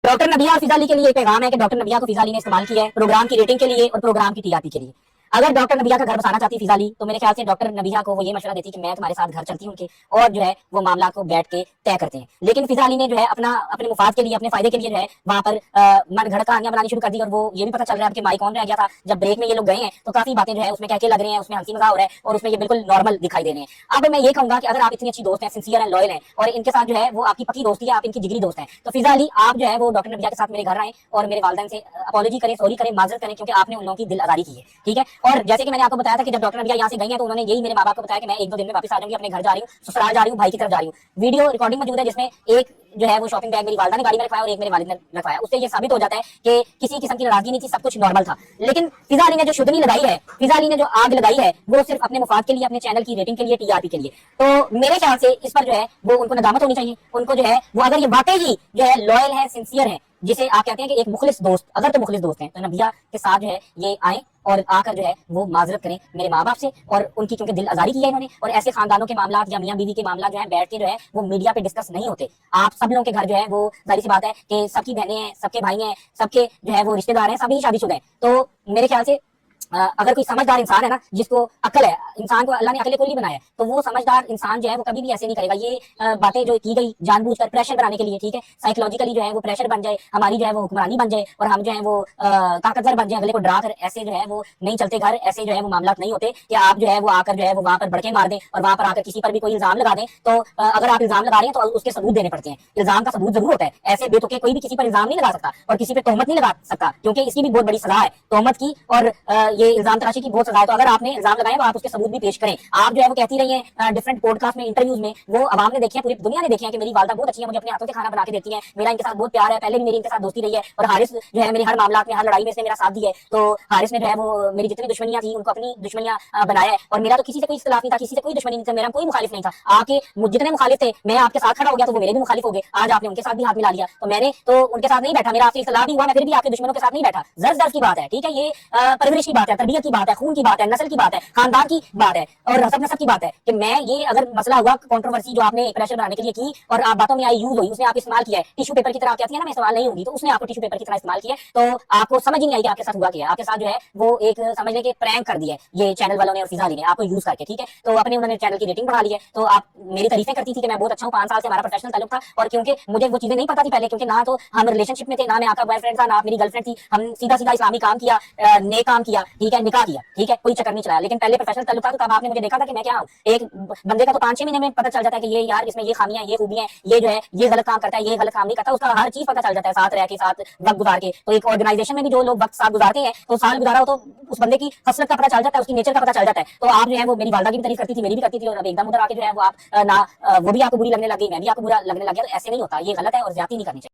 Doctor नबिया और फिजा अली के लिए एक पैगाम है कि डॉक्टर नबिया को फिजा अली ने इस्तेमाल किया है प्रोग्राम की रेटिंग के लिए और प्रोग्राम की टीआरपी के लिए। अगर डॉक्टर नबिया का घर बसाना चाहती फिजा अली तो मेरे ख्याल से डॉक्टर नबिया को वो ये मशवरा देती कि मैं तुम्हारे साथ घर चलती हूँ उनके, और जो है वो मामला को बैठ के तय करते हैं। लेकिन फिजा अली ने जो है अपने मुफाद के लिए, अपने फायदे के लिए जो है वहां पर मन घड़ कहानियां बनानी शुरू कर दी। और वो ये भी पता चल रहा है कि माइक ऑन रह गया था जब ब्रेक में ये लोग गए हैं, तो काफी बातें जो है उसमें कहके लग रहे हैं, उसमें हंसी मजाक हो रहा है और उसमें ये बिल्कुल नॉर्मल दिखाई दे रहे हैं। अब मैं ये कहूंगा कि अगर आप इतनी अच्छी दोस्त हैं, सिंसियर हैं, लॉयल हैं और इनके साथ जो है वो आपकी पक्की दोस्ती है, आप इनकी जिगरी दोस्त हैं, तो फिजा अली आप जो है वो डॉक्टर नबिया के साथ मेरे घर आए और मेरे वालिदैन से अपॉलॉजी करें, सॉरी करें, माजरत करें, क्योंकि आपने उन लोगों की दिल आजारी की है। ठीक है। और जैसे कि मैंने आपको बताया था कि जब डॉक्टर नबिया यहाँ से गई हैं तो उन्होंने यही मेरे माँ बाप को बताया कि मैं 1-2 दिन में वापस आ जाऊंगी, अपने घर जा रही हूँ, ससुराल जा रही हूँ, भाई की तरफ जा रही हूँ। वीडियो रिकॉर्डिंग मौजूद है जिसमें एक जो है वो शॉपिंग बैग मेरी वालिदा ने गाड़ी में रखवाया और एक मेरे वालिद ने रखवाया। उससे ये साबित हो जाता है कि किसी किस्म की नाराजगी नहीं थी, सब कुछ नॉर्मल था। लेकिन फिजा अली ने जो शुद्धनी लगाई है, फिजा अली ने जो आग लगाई है, वो सिर्फ अपने मुफाद के लिए, अपने चैनल की रेटिंग के लिए, टीआरपी के लिए। तो मेरे ख्याल से इस पर जो है वो उनको नदामत होनी चाहिए। उनको जो है वो अगर ये वाकई ही जो है लॉयल है, सिंसियर है, जिसे आप कहते हैं कि एक मुखलिस दोस्त, अगर तो मुखलिस दोस्त हैं तो नबिया के साथ जो है ये आए और आकर जो है वो माजरत करें मेरे माँ बाप से और उनकी, क्योंकि दिल आजारी की है इन्होंने। और ऐसे खानदानों के मामला या मियां बीवी के मामला जो है बैठ के जो है वो मीडिया पे डिस्कस नहीं होते। आप सब लोगों के घर जो है वो जाहिर सी बात है कि सबकी बहनें हैं, सबके भाई हैं, सबके जो है वो रिश्तेदार हैं, सभी शादीशुदा हैं। तो मेरे ख्याल से अगर कोई समझदार इंसान है ना, जिसको अक्ल है, इंसान को अल्लाह ने अकेले को नहीं बनाया है, तो वो समझदार इंसान जो है वो कभी भी ऐसे नहीं करेगा। ये बातें जो की गई जानबूझकर प्रेशर बनाने के लिए, ठीक है, साइकोलॉजिकली जो है वो प्रेशर बन जाए, हमारी जो है वो हुक्मरानी बन जाए और हम जो है वो ताकतवर बन जाए, अगले को डरा कर, ऐसे जो है वो नहीं चलते घर, ऐसे जो है वो मामला नहीं होते कि आप जो है वो आकर जो है वो वहां पर भड़के मार दें और वहां पर आकर किसी पर भी कोई इल्जाम लगा दें। तो अगर आप इल्जाम लगा रहे हैं तो उसके सबूत देने पड़ते हैं। इल्जाम का सबूत जरूर होता है, ऐसे बेतुके कोई भी किसी पर इल्जाम नहीं लगा सकता और किसी पर तोहमत नहीं लगा सकता, क्योंकि इसकी भी बहुत बड़ी सजा है तोहमत की और ये इल्जाम तराशी की बहुत सजा है। तो अगर आपने इल्जाम लगाया तो आप उसके सबूत भी पेश करें। आप जो है वो कहती रही हैं डिफरेंट पॉडकास्ट में, इंटरव्यूज में, वो आवाम ने देखी है, पूरी दुनिया ने देखी है कि मेरी वालदा बहुत अच्छी है, मुझे अपने हाथों से खाना बना के देती है, मेरा इनके साथ बहुत प्यार है, पहले भी मेरी इनके साथ दोस्ती रही है और हारिस जो है मेरी हर मामला में, हर लड़ाई में इसने मेरा साथ दिया है। तो हारिस ने जो है वो मेरी जितनी दुश्मनियां थी उनको अपनी दुश्मनियां बनाया है और मेरा तो किसी से कोई इख्तिलाफ नहीं था, किसी से कोई दुश्मनी नहीं था, मेरा कोई मुखालिफ नहीं था। आपके जितने मुखालिफ थे, मैं आपके साथ खड़ा हो गया तो वो मेरे भी मुखालिफ हो गए। आज आपने उनके साथ भी हाथ मिला लिया, तो मैंने तो उनके साथ नहीं बैठा, मेरा आपसे इख्तिलाफ भी हुआ, मैं फिर भी आपके दुश्मनों के साथ नहीं बैठा। जर्ज की बात है, ठीक है, ये परवरिश की बात है, तरबियत की बात है, खून की बात है, नस्ल की बात है, खानदान की बात है और हसब नसब की बात है कि मैं ये अगर मसला हुआ कंट्रोवर्सी जो आपने प्रेशर बनाने के लिए की और आप बातों में आई, यूज हुई, उसने आप इस्तेमाल किया है, टिश्यू पेपर की तरह कहती है ना, मैं इस्तेमाल नहीं होगी, तो उसने आपको टिश्यू पेपर की तरह इस्तेमाल किया, तो आपको समझ ही नहीं आई कि आपके साथ हुआ क्या है। आपके साथ जो है वो एक समझ लें कि प्रैंक कर दिया है ये चैनल वालों ने और फिजा अली ने आपको यूज करके, ठीक है। तो अपने उन्होंने चैनल की रेटिंग बढ़ा ली है, तो आप मेरी तारीफें करती थी कि मैं बहुत अच्छा हूँ, 5 साल से हमारा प्रोफेशनल ताल्लुक था और क्योंकि मुझे वो चीजें नहीं पता थी पहले, क्योंकि ना तो हम रिलेशनशिप में थे, ना मैं आपका बॉयफ्रेंड था, ना आप मेरी गर्लफ्रेंड थी, हम सीधा सीधा इस्लामी काम किया, नेक काम किया, ठीक है, निकाह किया, ठीक है, कोई चक्कर नहीं चलाया। लेकिन पहले प्रोफेशनल ताल्लुक था तो तब आपने मुझे देखा था कि मैं क्या हूँ। एक बंदे का तो 5-6 महीने में पता चल जाता है कि ये यार इसमें ये खामियां, ये खूबियां, ये जो है ये गलत काम करता है, ये गलत काम नहीं करता, उसका हर चीज पता चल जाता है साथ रह के, साथ वक्त गुजार के। तो एक ऑर्गेनाइजेशन में भी जो लोग वक्त साथ गुजारते हैं तो साल गुजारा हो तो उस बंदे की खसलत का पता चल जाता है, उसकी नेचर का पता चल जाता है। तो आप जो है वो मेरी वालदा की भी तारीफ करती थी, मेरी भी करती थी और अब एकदम उधर आके जो है वो आप ना वो भी आपको बुरी लगने लगी, मैं भी आपको बुरा लगने लग गया। तो ऐसे नहीं होता, ये गलत है और ज्यादती नहीं करनी चाहिए।